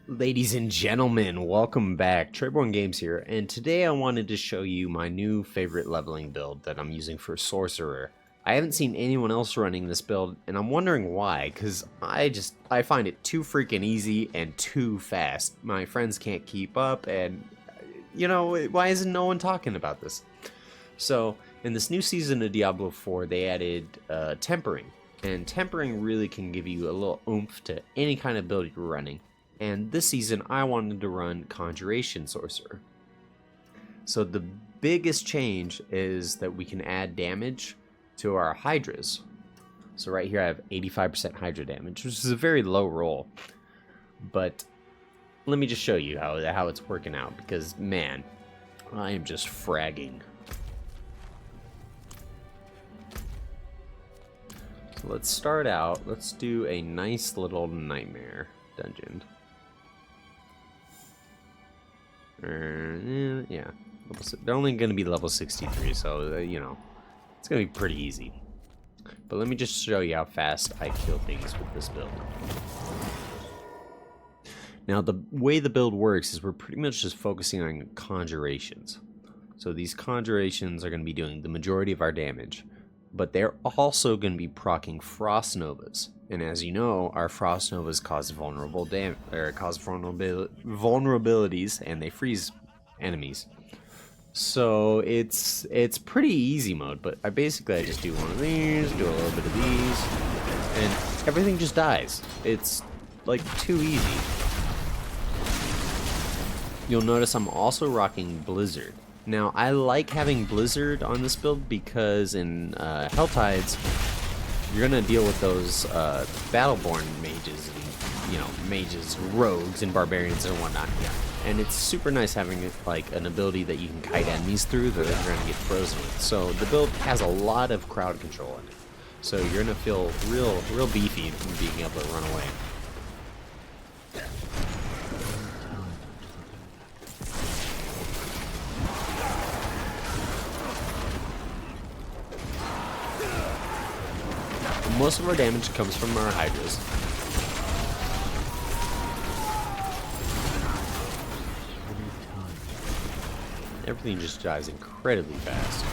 Ladies and gentlemen, welcome back. Treyborn Games here, and today I wanted to show you my new favorite leveling build that I'm using for Sorcerer. I haven't seen anyone else running this build, and I'm wondering why, because I find it too freaking easy and too fast. My friends can't keep up, and why isn't no one talking about this? So, in this new season of Diablo 4, they added tempering, and tempering really can give you a little oomph to any kind of build you're running. And this season, I wanted to run Conjuration Sorcerer. So the biggest change is that we can add damage to our Hydras. So right here I have 85% Hydra damage, which is a very low roll. But let me just show you how it's working out, because man, I am just fragging. So let's start out, let's do a nice little nightmare dungeon. Yeah, they're only going to be level 63, so it's going to be pretty easy. But let me just show you how fast I kill things with this build. Now, the way the build works is we're pretty much just focusing on conjurations. So these conjurations are going to be doing the majority of our damage, but they're also going to be proccing Frost Novas. And as you know, our Frost Novas cause vulnerabilities, and they freeze enemies. So it's pretty easy mode, but I just do one of these, do a little bit of these, and everything just dies. It's like too easy. You'll notice I'm also rocking Blizzard. Now, I like having Blizzard on this build because in Helltides, you're gonna deal with those Battleborn mages and mages, rogues, and barbarians and whatnot. Yeah. And it's super nice having like an ability that you can kite enemies through that they're gonna get frozen with. So the build has a lot of crowd control in it. So you're gonna feel real beefy from being able to run away. Most of our damage comes from our Hydras. Everything just dies incredibly fast.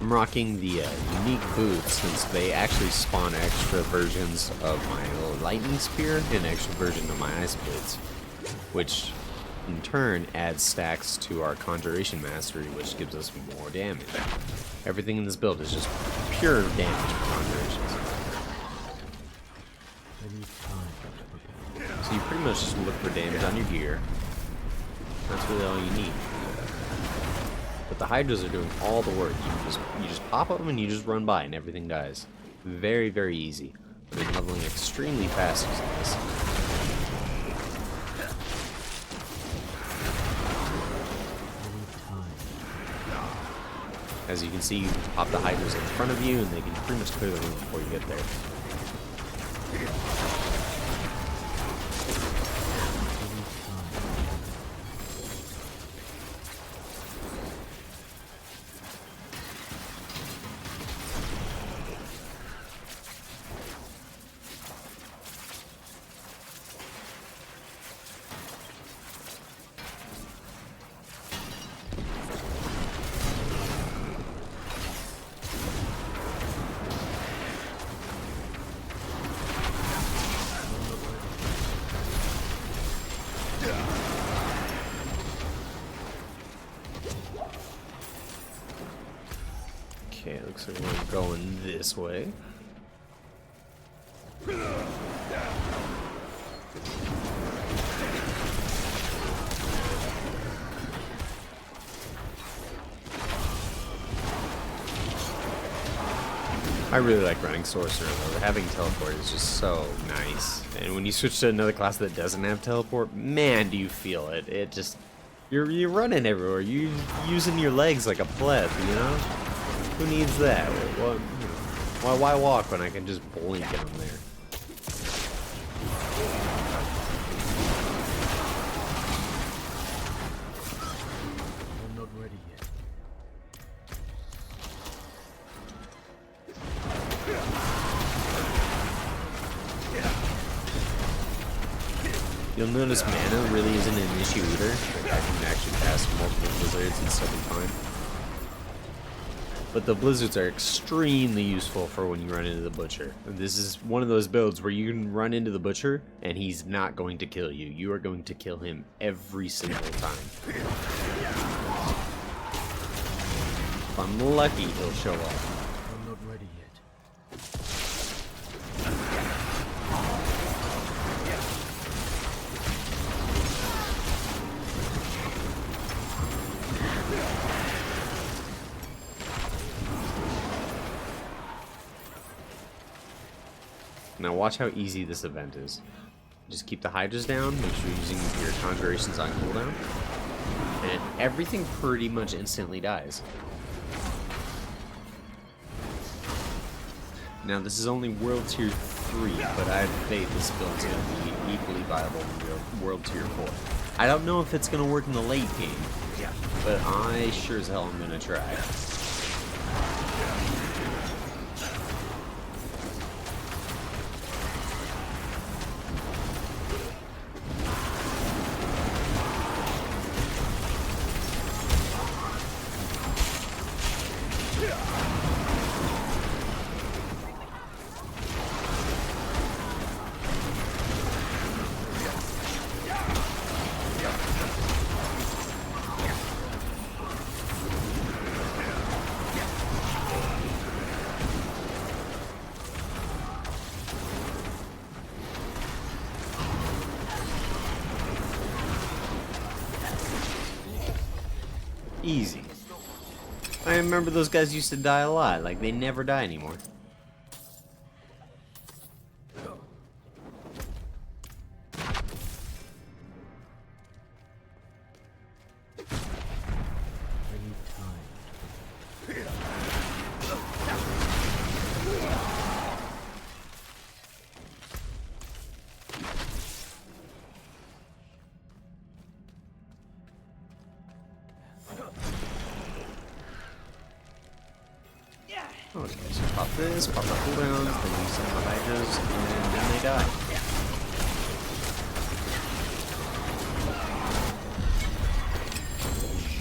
I'm rocking the unique boots since they actually spawn extra versions of my lightning spear and an extra version of my ice blades, which in turn adds stacks to our conjuration mastery, which gives us more damage. Everything in this build is just pure damage for conjurations. So you pretty much just look for damage on your gear. That's really all you need. But the Hydras are doing all the work. You just pop them and you just run by and everything dies. Very, very easy. I've been leveling extremely fast using this. As you can see, you pop the Hydras in front of you and they can pretty much clear the room before you get there. Okay, looks like we're going this way. I really like running Sorcerer though. Having teleport is just so nice. And when you switch to another class that doesn't have teleport, man, do you feel it. It just... You're running everywhere. You're using your legs like a pleb, you know? Who needs that? Why walk when I can just blink and I'm there? You'll notice mana really isn't an issue either. Like, I can actually cast multiple blizzards and still be fine. But the blizzards are extremely useful for when you run into the butcher. This is one of those builds where you can run into the butcher and he's not going to kill you. You are going to kill him every single time. If I'm lucky, he'll show up. I'm not ready yet. Now watch how easy this event is. Just keep the hydras down, make sure you're using your conjurations on cooldown, and everything pretty much instantly dies. Now this is only World Tier 3, but I have faith this build's going to be equally viable in World Tier 4. I don't know if it's going to work in the late game, but I sure as hell am going to try. Easy. I remember those guys used to die a lot, like they never die anymore. I need time. Oh, okay, so pop this, pop the cooldowns, then use some of the hydras, and then they die.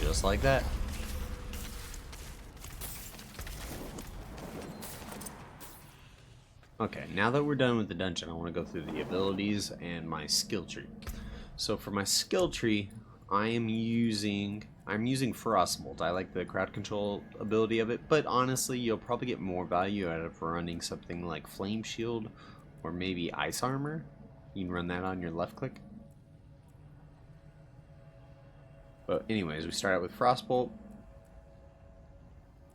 Just like that. Okay, now that we're done with the dungeon, I want to go through the abilities and my skill tree. So for my skill tree, I'm using Frostbolt. I like the crowd control ability of it, but honestly, you'll probably get more value out of running something like Flame Shield or maybe Ice Armor. You can run that on your left click. But anyways, we start out with Frostbolt.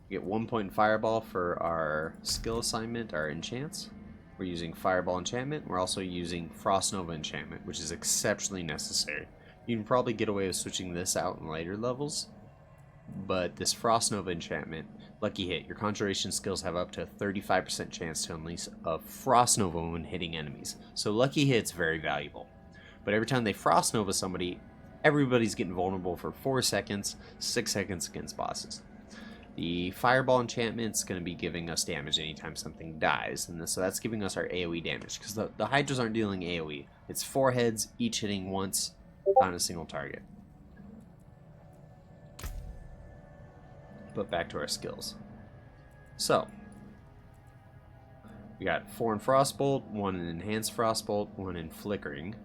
We get 1 point Fireball for our skill assignment, our enchants. We're using Fireball enchantment. We're also using Frost Nova enchantment, which is exceptionally necessary. You can probably get away with switching this out in later levels, but this Frost Nova enchantment, lucky hit, your conjuration skills have up to a 35% chance to unleash a Frost Nova when hitting enemies. So lucky hit's very valuable. But every time they Frost Nova somebody, everybody's getting vulnerable for 4 seconds, 6 seconds against bosses. The Fireball enchantment's going to be giving us damage anytime something dies, and so that's giving us our AoE damage, because the hydras aren't dealing AoE. It's 4 heads, each hitting once on a single target. But back to our skills. So, we got 4 in Frostbolt, 1 in Enhanced Frostbolt, 1 in Flickering,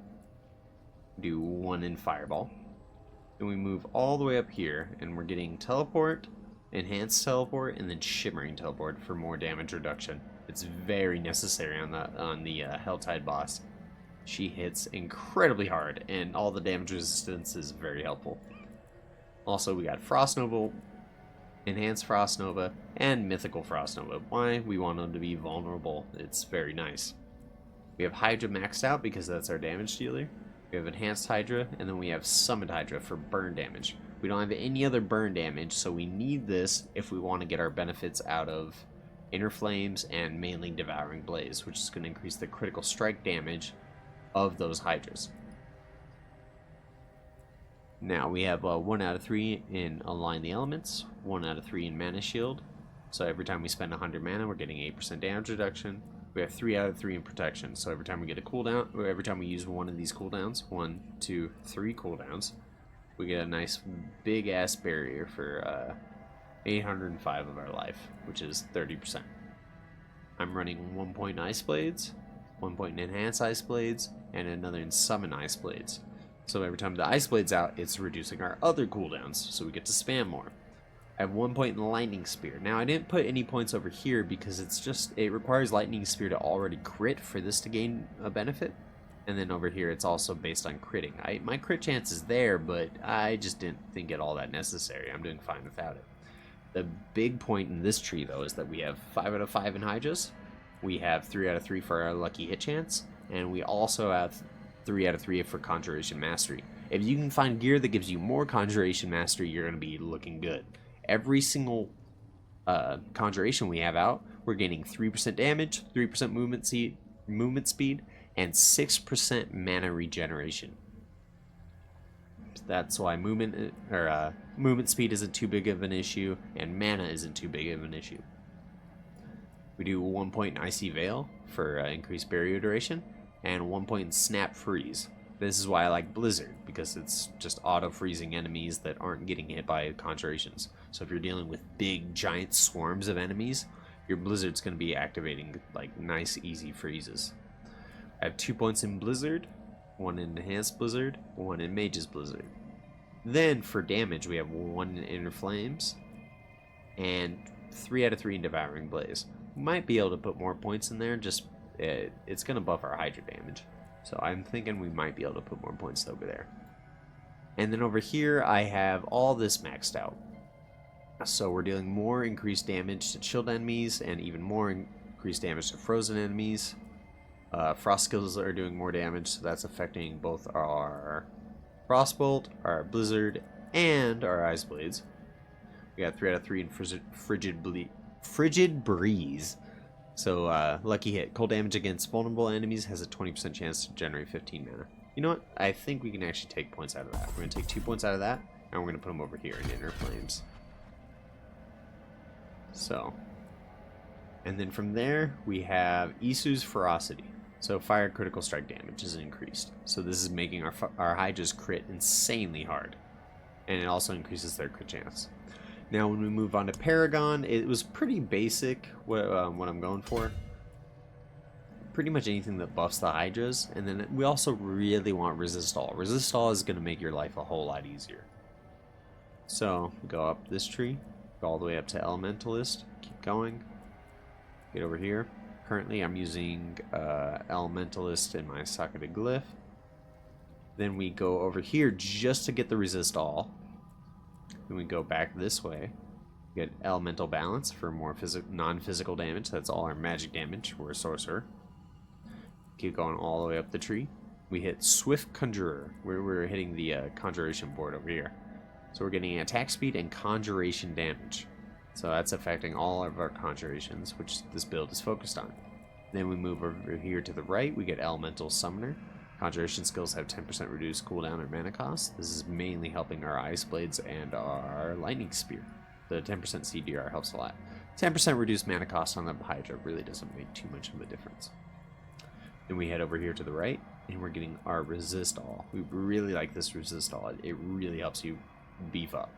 do 1 in Fireball. Then we move all the way up here, and we're getting Teleport, Enhanced Teleport, and then Shimmering Teleport for more damage reduction. It's very necessary on the Helltide boss. She hits incredibly hard, and all the damage resistance is very helpful. Also, we got Frost Nova, Enhanced Frost Nova, and Mythical Frost Nova. Why? We want them to be vulnerable. It's very nice. We have Hydra maxed out because that's our damage dealer. We have Enhanced Hydra, and then we have Summoned Hydra for burn damage. We don't have any other burn damage, so we need this if we want to get our benefits out of Inner Flames and mainly Devouring Blaze, which is going to increase the critical strike damage of those hydras. Now we have 1 out of 3 in Align the Elements, 1 out of 3 in Mana Shield. So every time we spend 100 mana, we're getting 8% damage reduction. We have 3 out of 3 in protection. So every time we get a cooldown, or every time we use one of these cooldowns, 1, 2, 3 cooldowns, we get a nice big ass barrier for 805 of our life, which is 30%. I'm running 1 point Ice Blades, 1 point Enhance Ice Blades, and another in Summon Ice Blades. So every time the Ice Blade's out, it's reducing our other cooldowns, so we get to spam more. I have 1 point in the Lightning Spear. Now I didn't put any points over here because it requires Lightning Spear to already crit for this to gain a benefit. And then over here it's also based on critting. My crit chance is there, but I just didn't think it all that necessary. I'm doing fine without it. The big point in this tree, though, is that we have 5 out of 5 in Hydras, we have 3 out of 3 for our lucky hit chance, and we also have 3 out of 3 for Conjuration Mastery. If you can find gear that gives you more Conjuration Mastery, you're going to be looking good. Every single Conjuration we have out, we're gaining 3% damage, 3% movement speed, and 6% mana regeneration. That's why movement speed isn't too big of an issue, and mana isn't too big of an issue. We do 1 point in Icy Veil for increased barrier duration, and 1 point in Snap Freeze. This is why I like Blizzard, because it's just auto-freezing enemies that aren't getting hit by conjurations. So if you're dealing with big, giant swarms of enemies, your Blizzard's going to be activating like nice, easy freezes. I have 2 points in Blizzard, 1 in Enhanced Blizzard, 1 in Mage's Blizzard. Then for damage, we have 1 in Inner Flames, and 3 out of 3 in Devouring Blaze. We might be able to put more points in there, just it's going to buff our Hydra damage. So I'm thinking we might be able to put more points over there. And then over here, I have all this maxed out. So we're dealing more increased damage to chilled enemies, and even more increased damage to frozen enemies. Frost skills are doing more damage, so that's affecting both our Frostbolt, our Blizzard, and our Ice Blades. We got 3 out of 3 in Frigid Breeze. So, lucky hit. Cold damage against vulnerable enemies has a 20% chance to generate 15 mana. You know what? I think we can actually take points out of that. We're going to take 2 points out of that, and we're going to put them over here in Inner Flames. So, and then from there, we have Isu's Ferocity. So fire critical strike damage is increased. So this is making our Hydras crit insanely hard. And it also increases their crit chance. Now when we move on to Paragon, it was pretty basic what I'm going for. Pretty much anything that buffs the Hydras. And then we also really want Resist All. Resist All is going to make your life a whole lot easier. So go up this tree. Go all the way up to Elementalist. Keep going. Get over here. Currently I'm using Elementalist in my Socketed Glyph. Then we go over here just to get the Resist All. Then we go back this way. We get Elemental Balance for more non-physical damage. That's all our magic damage. We're a sorcerer. Keep going all the way up the tree. We hit Swift Conjurer. We're hitting the Conjuration board over here. So we're getting attack speed and conjuration damage. So that's affecting all of our conjurations, which this build is focused on. Then we move over here to the right, we get Elemental Summoner. Conjuration skills have 10% reduced cooldown or mana cost. This is mainly helping our Ice Blades and our Lightning Spear. The 10% CDR helps a lot. 10% reduced mana cost on the Hydra really doesn't make too much of a difference. Then we head over here to the right, and we're getting our Resist All. We really like this Resist All. It really helps you beef up.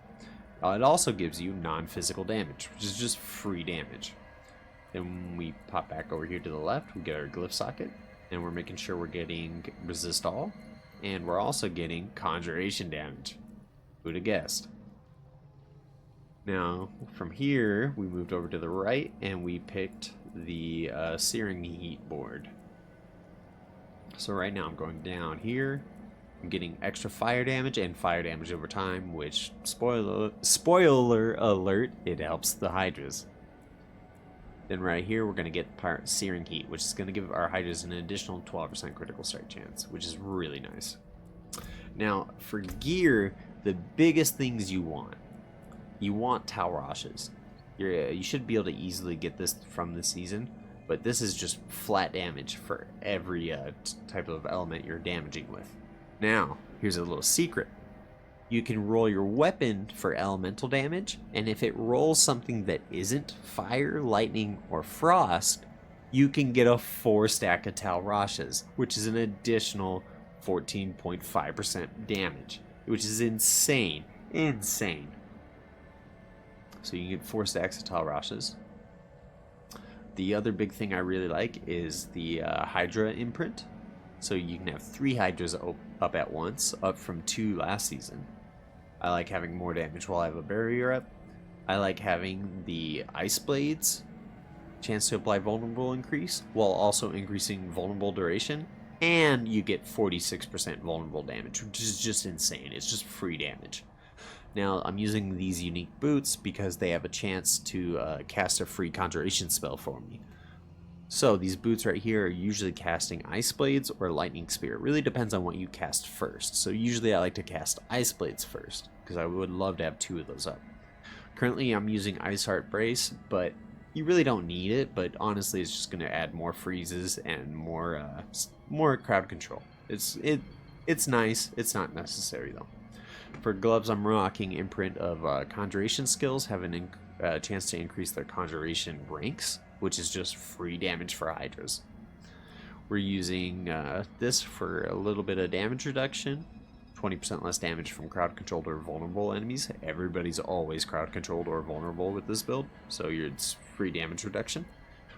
It also gives you non-physical damage, which is just free damage. Then we pop back over here to the left, we get our Glyph Socket, and we're making sure we're getting Resist All, and we're also getting Conjuration damage. Who'd have guessed? Now, from here, we moved over to the right, and we picked the Searing Heat board. So right now I'm going down here. I'm getting extra fire damage and fire damage over time, which, spoiler alert, it helps the Hydras. Then right here, we're going to get Searing Heat, which is going to give our Hydras an additional 12% critical strike chance, which is really nice. Now, for gear, the biggest things you want Tower Ashes. You should be able to easily get this from this season, but this is just flat damage for every type of element you're damaging with. Now, here's a little secret. You can roll your weapon for elemental damage, and if it rolls something that isn't fire, lightning, or frost, you can get a 4 stack of Tal Rashes, which is an additional 14.5% damage, which is insane. Insane. So you can get 4 stacks of Tal Rashes. The other big thing I really like is the Hydra imprint. So you can have 3 Hydras up at once, up from 2 last season. I like having more damage while I have a barrier up. I like having the Ice Blades, chance to apply vulnerable increase, while also increasing vulnerable duration. And you get 46% vulnerable damage, which is just insane. It's just free damage. Now, I'm using these unique boots because they have a chance to cast a free conjuration spell for me. So these boots right here are usually casting Ice Blades or Lightning Spear. It really depends on what you cast first. So usually I like to cast Ice Blades first, because I would love to have 2 of those up. Currently I'm using Ice Heart Brace, but you really don't need it, but honestly it's just going to add more freezes and more crowd control. It's nice, it's not necessary though. For gloves, I'm rocking imprint of conjuration skills, having a chance to increase their conjuration ranks, which is just free damage for Hydras. We're using this for a little bit of damage reduction, 20% less damage from crowd controlled or vulnerable enemies. Everybody's always crowd controlled or vulnerable with this build, so it's free damage reduction.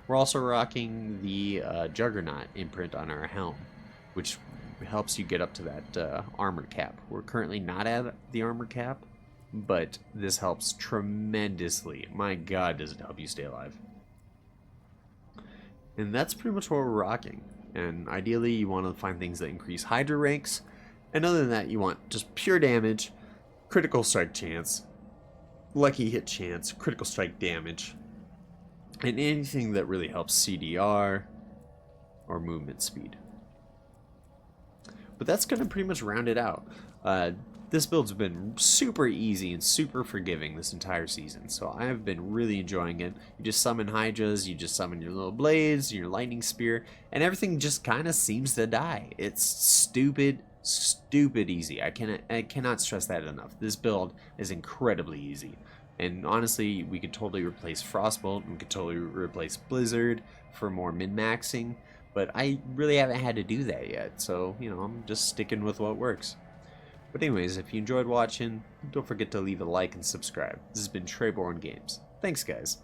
We're also rocking the Juggernaut imprint on our helm, which helps you get up to that armor cap. We're currently not at the armor cap, but this helps tremendously. My god, does it help you stay alive. And that's pretty much what we're rocking. And ideally you want to find things that increase Hydra ranks, and other than that you want just pure damage, critical strike chance, lucky hit chance, critical strike damage, and anything that really helps CDR or movement speed. But that's going to pretty much round it out. This build's been super easy and super forgiving this entire season, so I have been really enjoying it. You just summon Hydras, you just summon your little blades, your lightning spear, and everything just kind of seems to die. It's stupid easy. I cannot stress that enough. This build is incredibly easy. And honestly, we could totally replace Frostbolt, we could totally replace Blizzard for more min-maxing, but I really haven't had to do that yet, so, you know, I'm just sticking with what works. But anyways, if you enjoyed watching, don't forget to leave a like and subscribe. This has been Traborn Games. Thanks, guys.